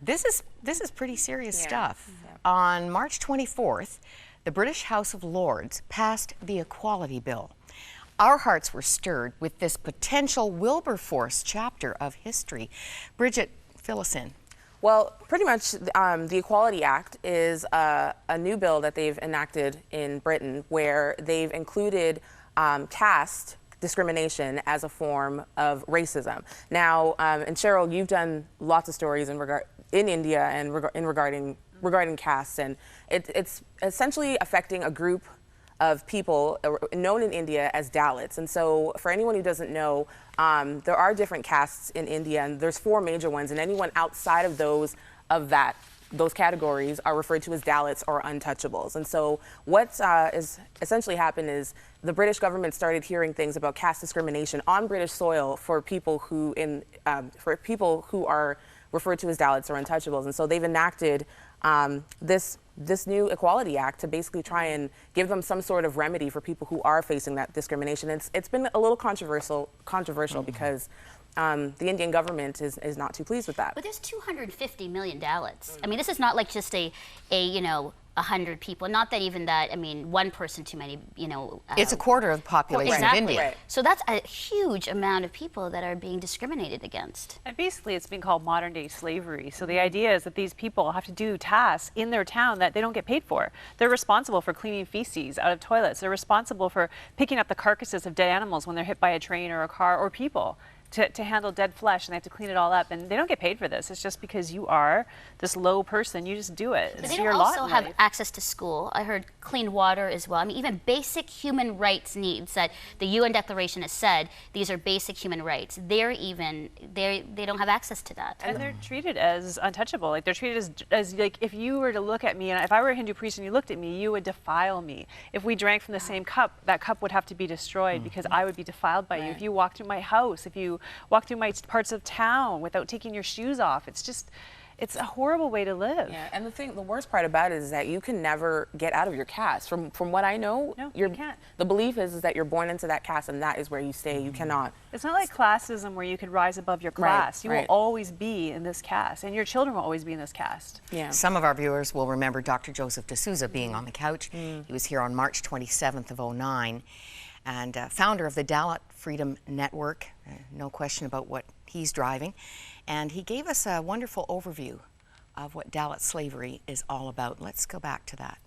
This is pretty serious stuff. Yeah. On March 24th, the British House of Lords passed the Equality Bill. Our hearts were stirred with this potential Wilberforce chapter of history. Bridget, fill us in. Well, pretty much the Equality Act is a new bill that they've enacted in Britain where they've included caste discrimination as a form of racism. Now, and Cheryl, you've done lots of stories in India and regarding castes, and it's essentially affecting a group of people known in India as Dalits. And so for anyone who doesn't know, there are different castes in India, and there's 4 major ones, and anyone outside of those categories are referred to as Dalits or untouchables. And so what is essentially happened is the British government started hearing things about caste discrimination on British soil for people who are referred to as Dalits or untouchables. And so they've enacted this new Equality Act to basically try and give them some sort of remedy for people who are facing that discrimination. It's been a little controversial because the Indian government is not too pleased with that. But there's 250 million Dalits. I mean, this is not like just a 100 people. Not that even that, I mean, one person too many, it's a quarter of the population of India. Right. So that's a huge amount of people that are being discriminated against. And basically it's been called modern day slavery. So the idea is that these people have to do tasks in their town that they don't get paid for. They're responsible for cleaning feces out of toilets. They're responsible for picking up the carcasses of dead animals when they're hit by a train or a car or people. To handle dead flesh, and they have to clean it all up, and they don't get paid for this. It's just because you are this low person, you just do it. But they don't also have access to school. I heard clean water as well. I mean, even basic human rights needs that the UN Declaration has said these are basic human rights. They don't have access to that. And they're treated as untouchable. Like they're treated as like if you were to look at me, and if I were a Hindu priest and you looked at me, you would defile me. If we drank from the same cup, that cup would have to be destroyed because I would be defiled by you. If you walked through my house, if you walk through my parts of town without taking your shoes off. It's a horrible way to live. Yeah, and the worst part about it is that you can never get out of your caste. From what I know, no, you can't. The belief is that you're born into that caste and that is where you stay. You cannot. It's not like classism where you could rise above your class. You will always be in this caste, and your children will always be in this caste. Yeah. Some of our viewers will remember Dr. Joseph De Souza being on the couch. He was here on March 27th of '09. And founder of the Dalit Freedom Network, no question about what he's driving. And he gave us a wonderful overview of what Dalit slavery is all about. Let's go back to that.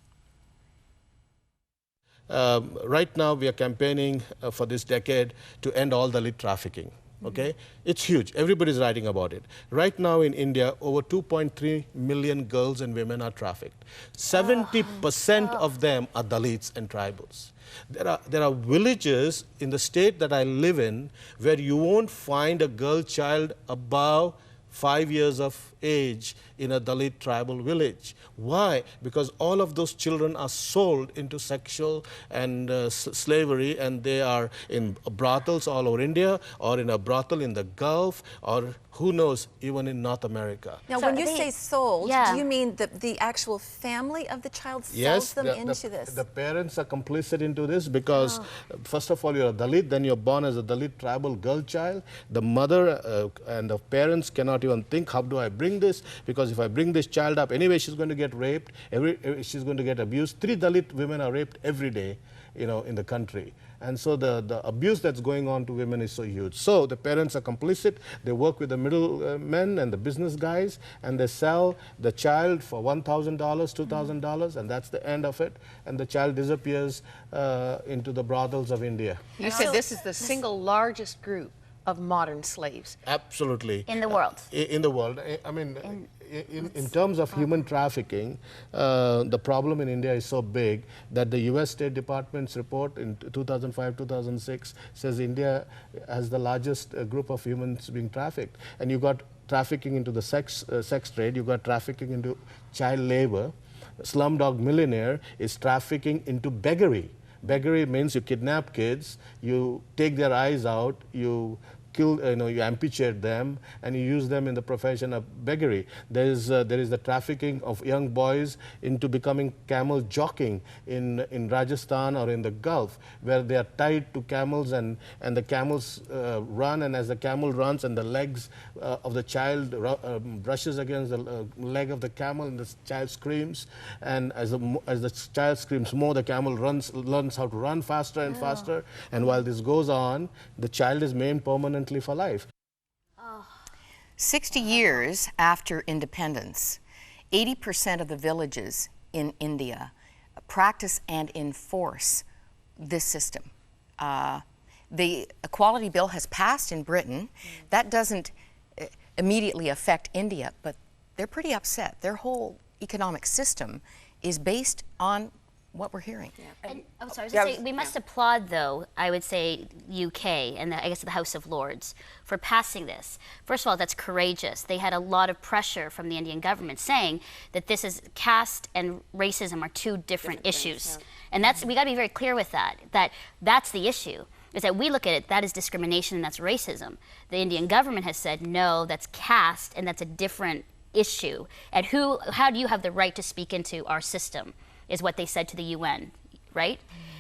Right now we are campaigning for this decade to end all Dalit trafficking. Okay, it's huge. Everybody's writing about it. Right now in India, over 2.3 million girls and women are trafficked. 70% of them are Dalits and tribals. There are villages in the state that I live in where you won't find a girl child above 5 years of age in a Dalit tribal village. Why? Because all of those children are sold into sexual and slavery, and they are in brothels all over India, or in a brothel in the Gulf, or who knows, even in North America. Now, when you say sold, do you mean the actual family of the child sells them into this? The parents are complicit into this because, first of all, you're a Dalit, then you're born as a Dalit tribal girl child. The mother and the parents cannot even think, how do I bring this? Because if I bring this child up, anyway, she's going to get raped, she's going to get abused. 3 Dalit women are raped every day, in the country. And so the abuse that's going on to women is so huge. So the parents are complicit. They work with the middlemen and the business guys, and they sell the child for $1,000, $2,000, and that's the end of it. And the child disappears into the brothels of India. You said this is the single largest group of modern slaves. Absolutely. In the world. In the world. I mean, in terms of human trafficking, the problem in India is so big that the US State Department's report in 2005-2006 says India has the largest group of humans being trafficked. And you got trafficking into the sex trade, you got trafficking into child labor. Slumdog Millionaire is trafficking into beggary. Beggary means you kidnap kids, you take their eyes out, you kill, you amputate them and you use them in the profession of beggary. There is the trafficking of young boys into becoming camel jockeying in Rajasthan or in the Gulf, where they are tied to camels and the camels run, and as the camel runs and the legs of the child brushes against the leg of the camel, and the child screams, and as the child screams more, the camel learns how to run faster and faster, and while this goes on, the child is maimed permanently for life. 60 years after independence, 80% of the villages in India practice and enforce this system. The Equality Bill has passed in Britain. That doesn't immediately affect India, but they're pretty upset. Their whole economic system is based on what we're hearing. And, I was going to say, we must applaud, though, I would say, UK and I guess the House of Lords for passing this. First of all, that's courageous. They had a lot of pressure from the Indian government saying that this is caste and racism are two different issues. And that's, we got to be very clear with that, that's the issue. Is that we look at it, that is discrimination and that's racism. The Indian government has said, no, that's caste and that's a different issue. And how do you have the right to speak into our system, is what they said to the UN, right?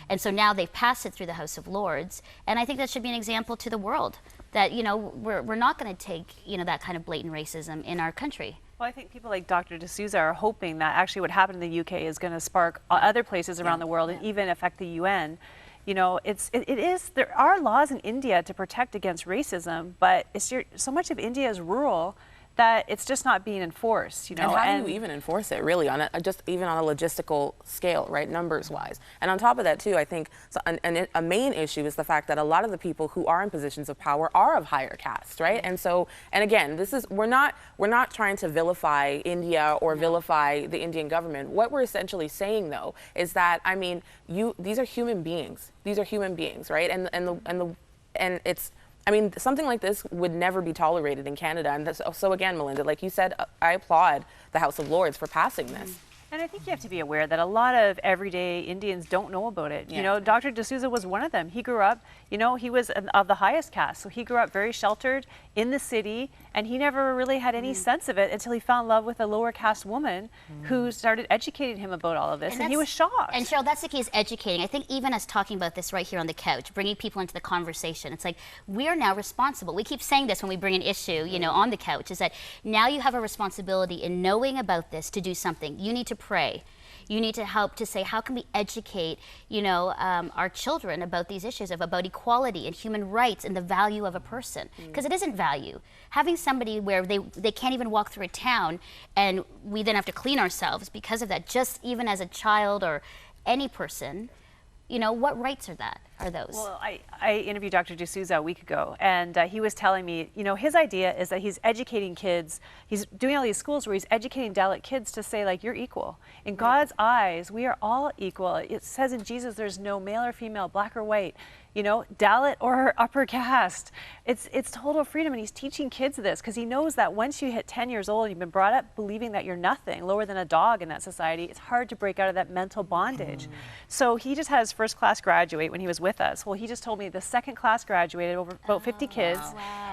And so now they've passed it through the House of Lords, and I think that should be an example to the world that, we're not going to take, that kind of blatant racism in our country. Well, I think people like Dr. De Souza are hoping that actually what happened in the UK is going to spark other places around the world and even affect the UN. There are laws in India to protect against racism, but so much of India is rural that it's just not being enforced, And how do you even enforce it, really, just even on a logistical scale, right, numbers-wise? And on top of that, too, I think a main issue is the fact that a lot of the people who are in positions of power are of higher caste, right? And so, and again, we're not trying to vilify India or vilify the Indian government. What we're essentially saying, though, is that, these are human beings. These are human beings, right? And it's. Something like this would never be tolerated in Canada. And so again, Melinda, like you said, I applaud the House of Lords for passing this. And I think you have to be aware that a lot of everyday Indians don't know about it. Dr. De Souza was one of them. He grew up, he was of the highest caste. So he grew up very sheltered in the city, and he never really had any sense of it until he fell in love with a lower caste woman who started educating him about all of this, and he was shocked. And Cheryl, that's the key, is educating. I think even us talking about this right here on the couch, bringing people into the conversation, it's like we are now responsible. We keep saying this when we bring an issue, on the couch, is that now you have a responsibility in knowing about this to do something. You need to pray. You need to help to say, how can we educate, our children about these issues, about equality and human rights and the value of a person? Because it isn't value. Having somebody where they can't even walk through a town and we then have to clean ourselves because of that, just even as a child or any person, what rights are those? Well, I interviewed Dr. De Souza a week ago, and he was telling me, his idea is that he's educating kids. He's doing all these schools where he's educating Dalit kids to say, like, you're equal. In God's eyes, we are all equal. It says in Jesus, there's no male or female, black or white, Dalit or upper caste. It's total freedom, and he's teaching kids this because he knows that once you hit 10 years old, you've been brought up believing that you're nothing, lower than a dog in that society, it's hard to break out of that mental bondage. So he just had his first class graduate when he was with us. Well, he just told me the second class graduated, over about 50 kids,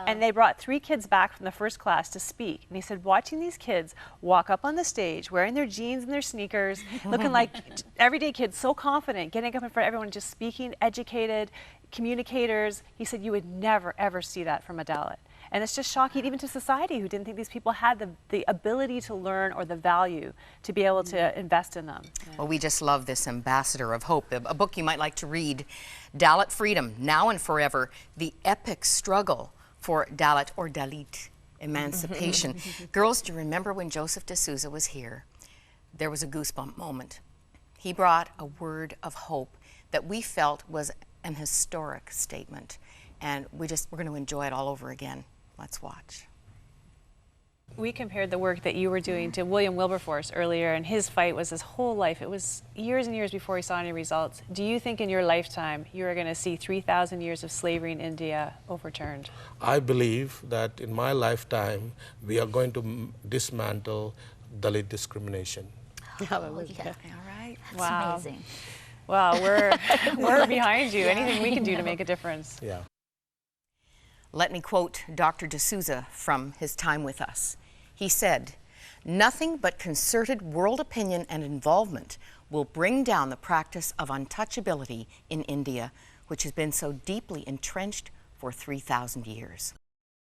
and they brought 3 kids back from the first class to speak. And he said, watching these kids walk up on the stage, wearing their jeans and their sneakers, looking like everyday kids, so confident, getting up in front of everyone, just speaking, educated, communicators. He said you would never, ever see that from a Dalit. And it's just shocking even to society who didn't think these people had the ability to learn or the value to be able to invest in them. Well, we just love this Ambassador of Hope, a book you might like to read, Dalit Freedom, Now and Forever, the epic struggle for Dalit or Dalit emancipation. Girls, do you remember when Joseph De Souza was here? There was a goosebump moment. He brought a word of hope that we felt was an historic statement, and we're going to enjoy it all over again. Let's watch. We compared the work that you were doing to William Wilberforce earlier, and his fight was his whole life. It was years and years before he saw any results. Do you think in your lifetime you are going to see 3,000 years of slavery in India overturned? I believe that in my lifetime we are going to dismantle Dalit discrimination. Hallelujah. All right. That's amazing. Wow, we're behind you. Anything we can do to make a difference. Yeah. Let me quote Dr. De Souza from his time with us. He said, "Nothing but concerted world opinion and involvement will bring down the practice of untouchability in India, which has been so deeply entrenched for 3,000 years."